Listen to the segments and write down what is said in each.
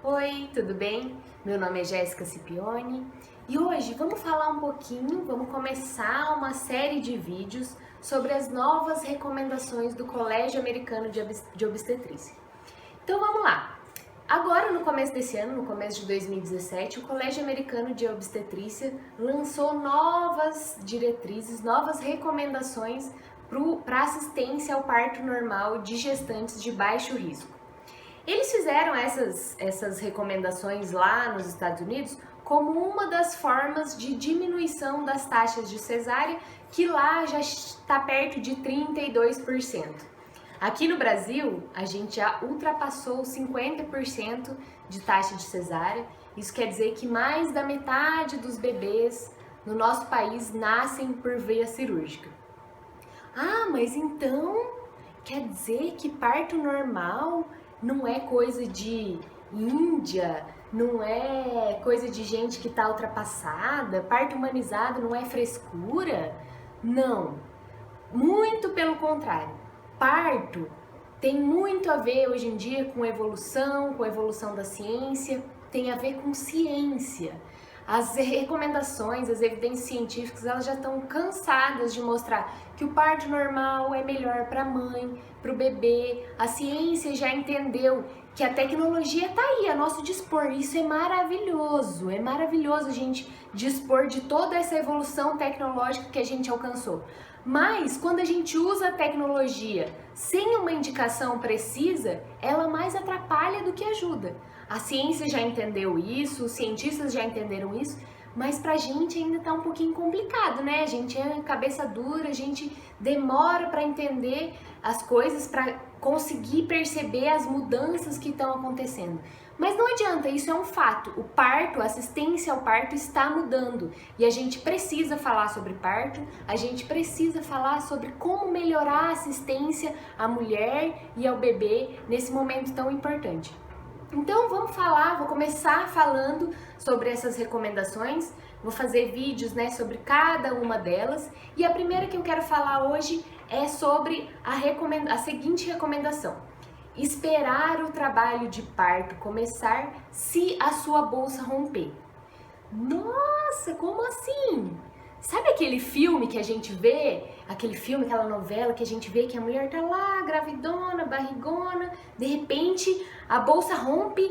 Oi, tudo bem? Meu nome é Jéssica Scipione e hoje vamos falar um pouquinho, vamos começar uma série de vídeos sobre as novas recomendações do Colégio Americano de Obstetrícia. Então vamos lá! Agora, no começo desse ano, no começo de 2017, o Colégio Americano de Obstetrícia lançou novas diretrizes, novas recomendações para assistência ao parto normal de gestantes de baixo risco. Eles fizeram essas recomendações lá nos Estados Unidos como uma das formas de diminuição das taxas de cesárea, que lá já está perto de 32%. Aqui no Brasil, a gente já ultrapassou 50% de taxa de cesárea. Isso quer dizer que mais da metade dos bebês no nosso país nascem por via cirúrgica. Ah, mas então quer dizer que parto normal não é coisa de Índia, não é coisa de gente que está ultrapassada, parto humanizado não é frescura? Não, muito pelo contrário. Parto tem muito a ver hoje em dia com evolução da ciência, tem a ver com ciência. As recomendações, as evidências científicas, elas já estão cansadas de mostrar que o parto normal é melhor para a mãe, para o bebê. A ciência já entendeu que a tecnologia está aí a nosso dispor. Isso é maravilhoso a gente dispor de toda essa evolução tecnológica que a gente alcançou. Mas quando a gente usa a tecnologia sem uma indicação precisa, ela mais atrapalha do que ajuda. A ciência já entendeu isso, os cientistas já entenderam isso, mas pra gente ainda tá um pouquinho complicado, né? A gente é cabeça dura, a gente demora para entender as coisas, para conseguir perceber as mudanças que estão acontecendo. Mas não adianta, isso é um fato. O parto, a assistência ao parto está mudando e a gente precisa falar sobre parto, a gente precisa falar sobre como melhorar a assistência à mulher e ao bebê nesse momento tão importante. Então vamos falar, vou começar falando sobre essas recomendações, vou fazer vídeos, né, sobre cada uma delas, e a primeira que eu quero falar hoje é sobre a seguinte recomendação: esperar o trabalho de parto começar se a sua bolsa romper. Nossa, como assim? Sabe aquele filme que a gente vê, aquela novela que a gente vê que a mulher tá lá, gravidona, barrigona, de repente a bolsa rompe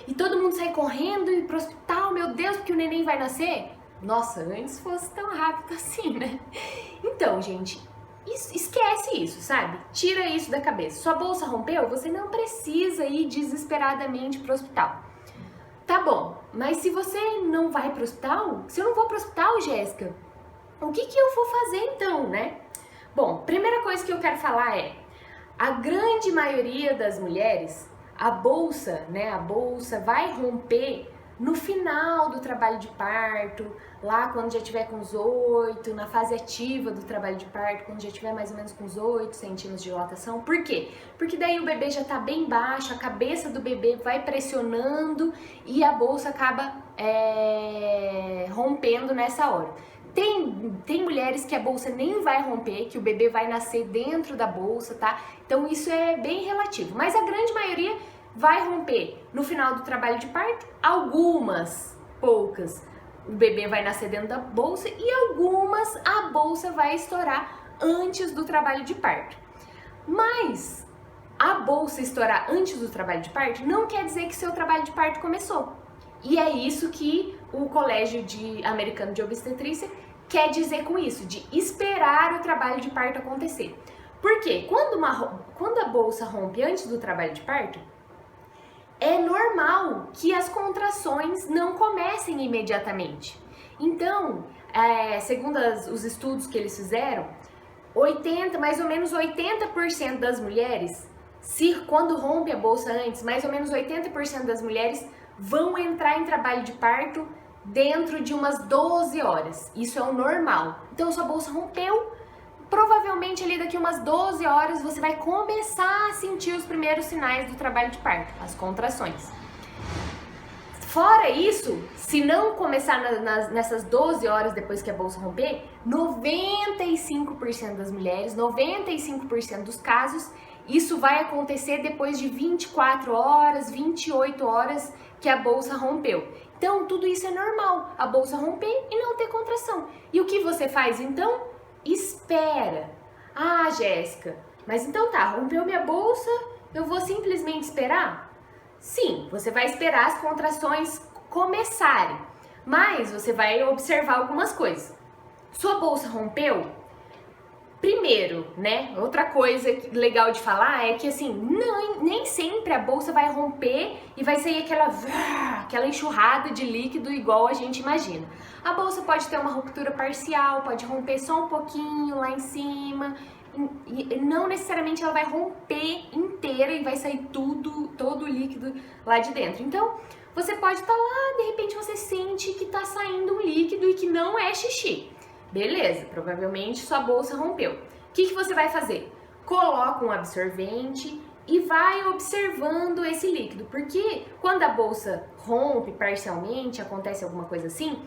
e todo mundo sai correndo e ir pro hospital, meu Deus, porque o neném vai nascer? Nossa, antes fosse tão rápido assim, né? Então, gente, esquece isso, sabe? Tira isso da cabeça. Sua bolsa rompeu, você não precisa ir desesperadamente pro hospital. Tá bom, mas se você não vai pro hospital, se eu não vou pro hospital, Jéssica, o que eu vou fazer então, né? Bom, primeira coisa que eu quero falar é, a grande maioria das mulheres, a bolsa vai romper no final do trabalho de parto, lá quando já tiver com os 8, na fase ativa do trabalho de parto, quando já tiver mais ou menos com os 8 centímetros de dilatação. Por quê? Porque daí o bebê já tá bem baixo, a cabeça do bebê vai pressionando e a bolsa acaba rompendo nessa hora. Tem mulheres que a bolsa nem vai romper, que o bebê vai nascer dentro da bolsa, tá? Então isso é bem relativo, mas a grande maioria vai romper no final do trabalho de parto, algumas, poucas, o bebê vai nascer dentro da bolsa e algumas a bolsa vai estourar antes do trabalho de parto. Mas a bolsa estourar antes do trabalho de parto não quer dizer que seu trabalho de parto começou. E é isso que o Colégio Americano de Obstetrícia quer dizer com isso, de esperar o trabalho de parto acontecer. Por quê? Quando a bolsa rompe antes do trabalho de parto, é normal que as contrações não comecem imediatamente. Então, segundo os estudos que eles fizeram, mais ou menos 80% das mulheres, quando rompe a bolsa antes, mais ou menos 80% das mulheres vão entrar em trabalho de parto dentro de umas 12 horas. Isso é o normal. Então, sua bolsa rompeu, provavelmente ali daqui umas 12 horas você vai começar a sentir os primeiros sinais do trabalho de parto, as contrações. Fora isso, se não começar nessas 12 horas depois que a bolsa romper, 95% das mulheres, 95% dos casos, Isso vai acontecer depois de 24 horas, 28 horas que a bolsa rompeu. Então, tudo isso é normal, a bolsa romper e não ter contração. E o que você faz então? Espera. Ah, Jéssica, mas então tá, rompeu minha bolsa, eu vou simplesmente esperar? Sim, você vai esperar as contrações começarem, mas você vai observar algumas coisas. Sua bolsa rompeu? Primeiro, né, outra coisa legal de falar é que assim, nem sempre a bolsa vai romper e vai sair aquela enxurrada de líquido igual a gente imagina. A bolsa pode ter uma ruptura parcial, pode romper só um pouquinho lá em cima, e não necessariamente ela vai romper inteira e vai sair todo o líquido lá de dentro. Então, você pode estar lá, de repente você sente que está saindo um líquido e que não é xixi. Beleza, provavelmente sua bolsa rompeu. O que você vai fazer? Coloca um absorvente e vai observando esse líquido, porque quando a bolsa rompe parcialmente, acontece alguma coisa assim,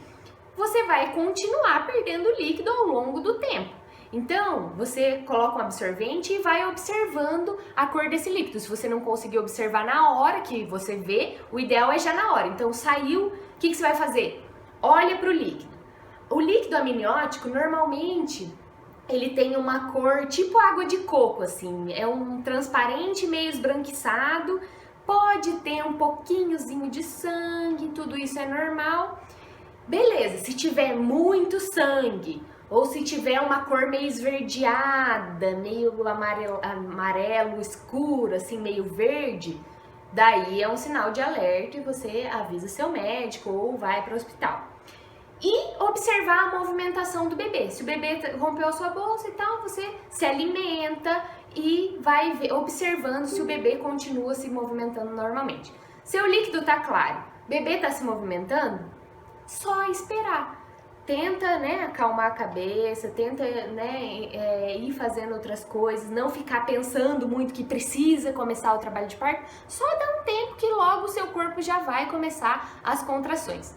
você vai continuar perdendo líquido ao longo do tempo. Então, você coloca um absorvente e vai observando a cor desse líquido. Se você não conseguir observar na hora que você vê, o ideal é já na hora. Então, saiu, o que você vai fazer? Olha para o líquido. O líquido amniótico, normalmente, ele tem uma cor tipo água de coco, assim. É um transparente meio esbranquiçado, pode ter um pouquinhozinho de sangue, tudo isso é normal. Beleza, se tiver muito sangue, ou se tiver uma cor meio esverdeada, meio amarelo escuro, assim, meio verde, daí é um sinal de alerta e você avisa seu médico ou vai para o hospital. E observar a movimentação do bebê. Se o bebê rompeu a sua bolsa e tal, você se alimenta e vai observando se o bebê continua se movimentando normalmente. Se o líquido tá claro, o bebê tá se movimentando, só esperar. Tenta, né, acalmar a cabeça, tenta, né, ir fazendo outras coisas, não ficar pensando muito que precisa começar o trabalho de parto, só dá um tempo que logo o seu corpo já vai começar as contrações.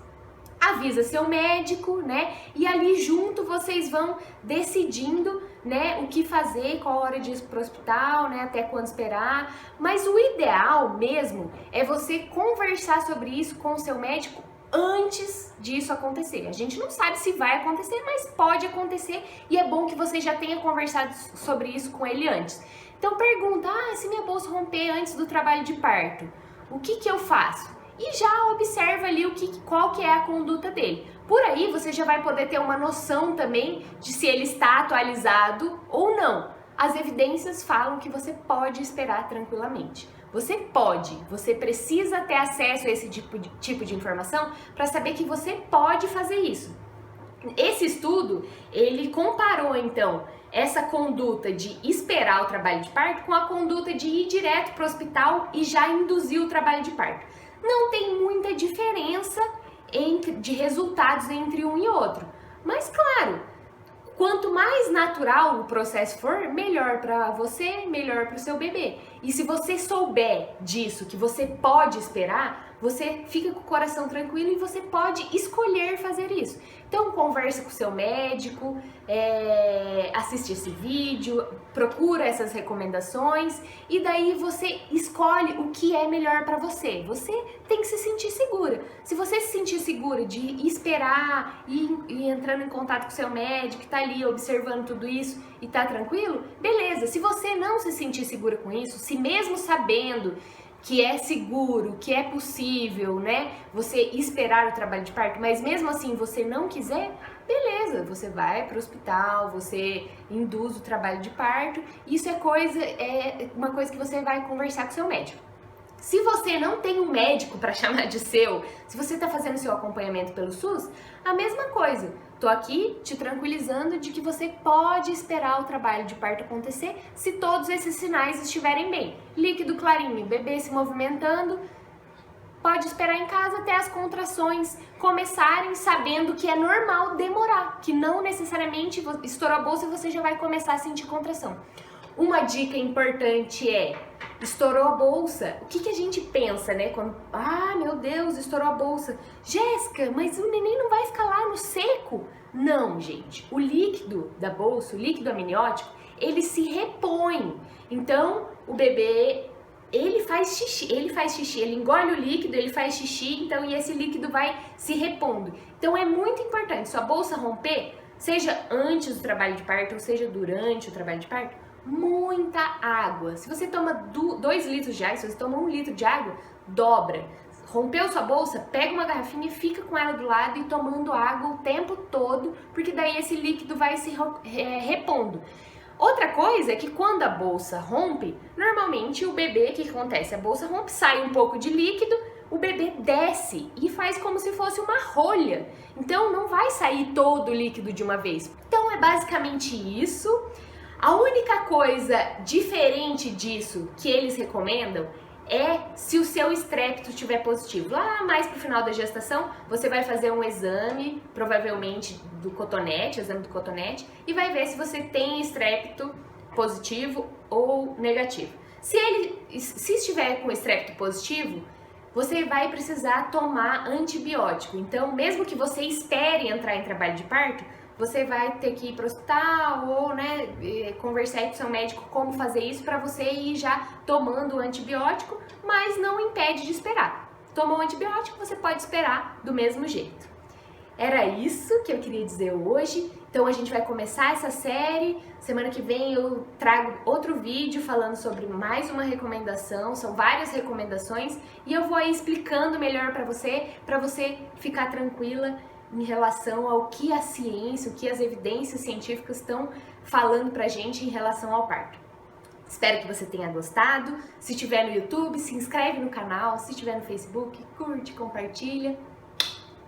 Avisa seu médico, né? E ali junto vocês vão decidindo, né, o que fazer, qual hora de ir para o hospital, né, até quando esperar. Mas o ideal mesmo é você conversar sobre isso com o seu médico antes disso acontecer. A gente não sabe se vai acontecer, mas pode acontecer e é bom que você já tenha conversado sobre isso com ele antes. Então pergunta, se minha bolsa romper antes do trabalho de parto, o que eu faço? E já observa ali qual que é a conduta dele. Por aí você já vai poder ter uma noção também de se ele está atualizado ou não. As evidências falam que você pode esperar tranquilamente. Você precisa ter acesso a esse tipo de informação para saber que você pode fazer isso. Esse estudo, ele comparou então essa conduta de esperar o trabalho de parto com a conduta de ir direto para o hospital e já induzir o trabalho de parto. Não tem muita diferença de resultados entre um e outro. Mas claro, quanto mais natural o processo for, melhor para você, melhor para o seu bebê. E se você souber disso, que você pode esperar, você fica com o coração tranquilo e você pode escolher fazer isso. Então conversa com o seu médico, assiste esse vídeo, procura essas recomendações e daí você escolhe o que é melhor para você. Você tem que se sentir segura. Se você se sentir segura de esperar e entrando em contato com o seu médico, que tá ali observando tudo isso e tá tranquilo, beleza. Se você não se sentir segura com isso, se mesmo sabendo que é seguro, que é possível, né, você esperar o trabalho de parto, mas mesmo assim você não quiser, beleza, você vai para o hospital, você induz o trabalho de parto, isso é uma coisa que você vai conversar com seu médico. Se você não tem um médico para chamar de seu, se você está fazendo seu acompanhamento pelo SUS, a mesma coisa. Tô aqui te tranquilizando de que você pode esperar o trabalho de parto acontecer se todos esses sinais estiverem bem. Líquido clarinho, bebê se movimentando, pode esperar em casa até as contrações começarem, sabendo que é normal demorar, que não necessariamente estourou a bolsa e você já vai começar a sentir contração. Uma dica importante é, estourou a bolsa, o que a gente pensa, né? Quando, meu Deus, estourou a bolsa. Jéssica, mas o neném não vai ficar lá no seco? Não, gente. O líquido da bolsa, o líquido amniótico, ele se repõe. Então, o bebê, ele faz xixi, ele engole o líquido, ele faz xixi, então, e esse líquido vai se repondo. Então, é muito importante, sua bolsa romper, seja antes do trabalho de parto ou seja durante o trabalho de parto, muita água. Se você toma 2 litros de água, se você toma 1 litro de água, dobra. Rompeu sua bolsa, pega uma garrafinha, fica com ela do lado e tomando água o tempo todo, porque daí esse líquido vai se repondo. Outra coisa é que quando a bolsa rompe, normalmente o bebê, o que acontece? A bolsa rompe, sai um pouco de líquido, o bebê desce e faz como se fosse uma rolha. Então não vai sair todo o líquido de uma vez. Então é basicamente isso. A única coisa diferente disso que eles recomendam é se o seu estrépito estiver positivo. Lá mais pro final da gestação, você vai fazer um exame, provavelmente do cotonete, exame do cotonete, e vai ver se você tem estrépito positivo ou negativo. Se estiver com estrépito positivo, você vai precisar tomar antibiótico. Então, mesmo que você espere entrar em trabalho de parto, você vai ter que ir para o hospital ou, né, conversar com seu médico como fazer isso para você ir já tomando o antibiótico, mas não impede de esperar. Tomou o antibiótico, você pode esperar do mesmo jeito. Era isso que eu queria dizer hoje. Então a gente vai começar essa série. Semana que vem eu trago outro vídeo falando sobre mais uma recomendação. São várias recomendações e eu vou aí explicando melhor para você ficar tranquila em relação ao que a ciência, o que as evidências científicas estão falando pra gente em relação ao parto. Espero que você tenha gostado. Se estiver no YouTube, se inscreve no canal. Se estiver no Facebook, curte, compartilha.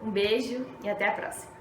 Um beijo e até a próxima.